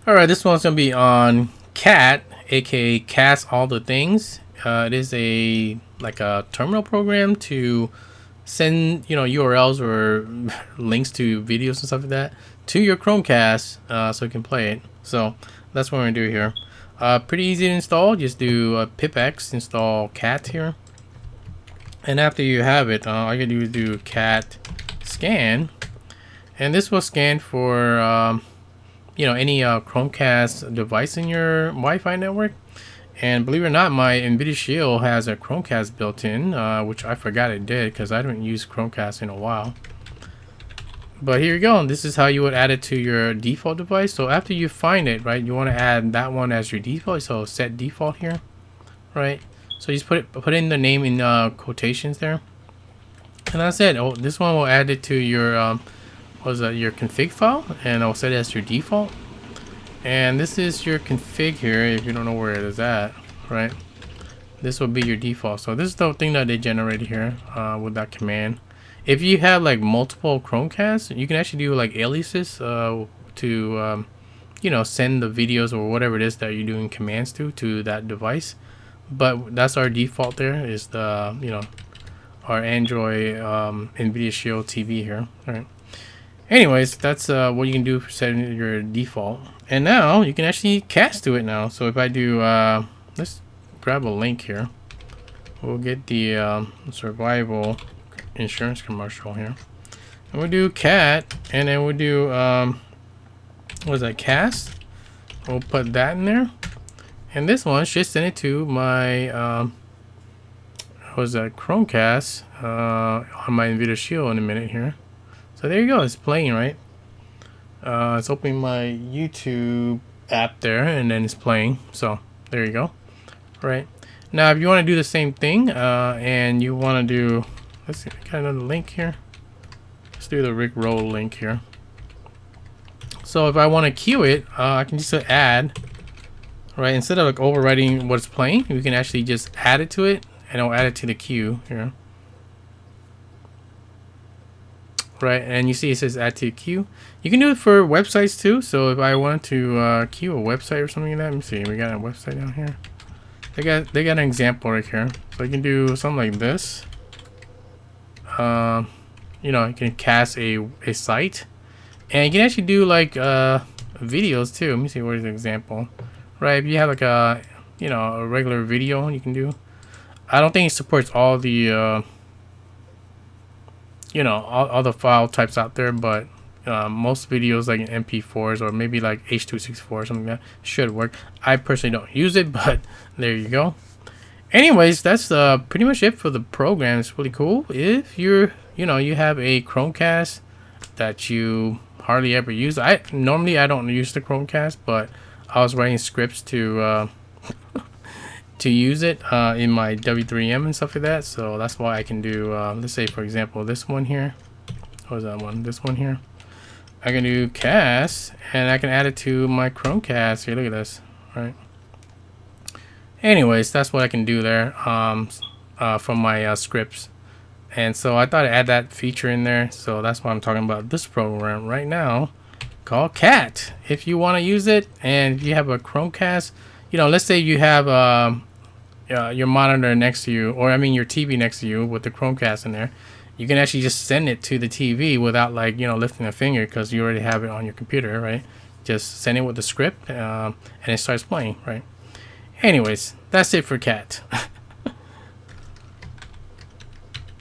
Alright, this one's gonna be on catt, aka Cast All the Things. It is a terminal program to send URLs or links to videos and stuff like that to your Chromecast so you can play it. So that's what we're gonna do here. Pretty easy to install. Just do pipx install catt here, and after you have it, all you gotta do is catt scan, and this will scan for any Chromecast device in your Wi-Fi network. And believe it or not, my NVIDIA Shield has a Chromecast built in, which I forgot it did because I haven't used Chromecast in a while. But here you go. This is how you would add it to your default device. So after you find it, right, you want to add that one as your default. So set default here, right? So you just put in the name in quotations there, and that's it. Oh, this one will add it to your your config file, and I'll set it as your default. And this is your config here if you don't know where it is at, right? This will be your default. So this is the thing that they generated here with that command. If you have like multiple Chromecasts, you can actually do like aliases to send the videos or whatever it is that you're doing commands to that device. But that's our default. There is the our Android NVIDIA Shield TV here. All right. Anyways, that's what you can do for setting your default. And now you can actually cast to it now. So if I do, let's grab a link here. We'll get the survival insurance commercial here. And we'll do catt, and then we'll do, what is that, cast? We'll put that in there. And this one should send it to my, what is that, Chromecast on my NVIDIA Shield in a minute here. So there you go, it's playing, right? It's opening my YouTube app there, and then it's playing. So there you go. Right now, if you want to do the same thing, and you want to do, let's see, got another link here. Let's do the Rick Roll link here. So if I want to queue it, I can just add, right? Instead of like overwriting what's playing, we can actually just add it to it, and I'll add it to the queue here. Right, and you see it says add to queue. You can do it for websites too. So if I want to queue a website or something like that, let me see. We got a website down here. They got an example right here. So you can do something like this. You can cast a site, and you can actually do like videos too. Let me see, where's the example. Right, if you have like a a regular video, you can do. I don't think it supports all the all the file types out there, but most videos like MP4s or maybe like H.264 or something like that should work. I personally don't use it, but there you go. Anyways, that's pretty much it for the program. It's really cool. If you're you have a Chromecast that you hardly ever use. I don't use the Chromecast, but I was writing scripts to use it in my W3M and stuff like that. So that's why I can do, let's say for example, this one here. What was that one? This one here. I can do cast, and I can add it to my Chromecast. Here, look at this. Right. Anyways, that's what I can do there from my scripts. And so I thought I'd add that feature in there. So that's why I'm talking about this program right now called catt. If you want to use it, and if you have a Chromecast, let's say you have your monitor next to you, or I mean your TV next to you with the Chromecast in there, you can actually just send it to the TV without like lifting a finger, because you already have it on your computer, right? Just send it with the script, and it starts playing, right? Anyways, that's it for catt.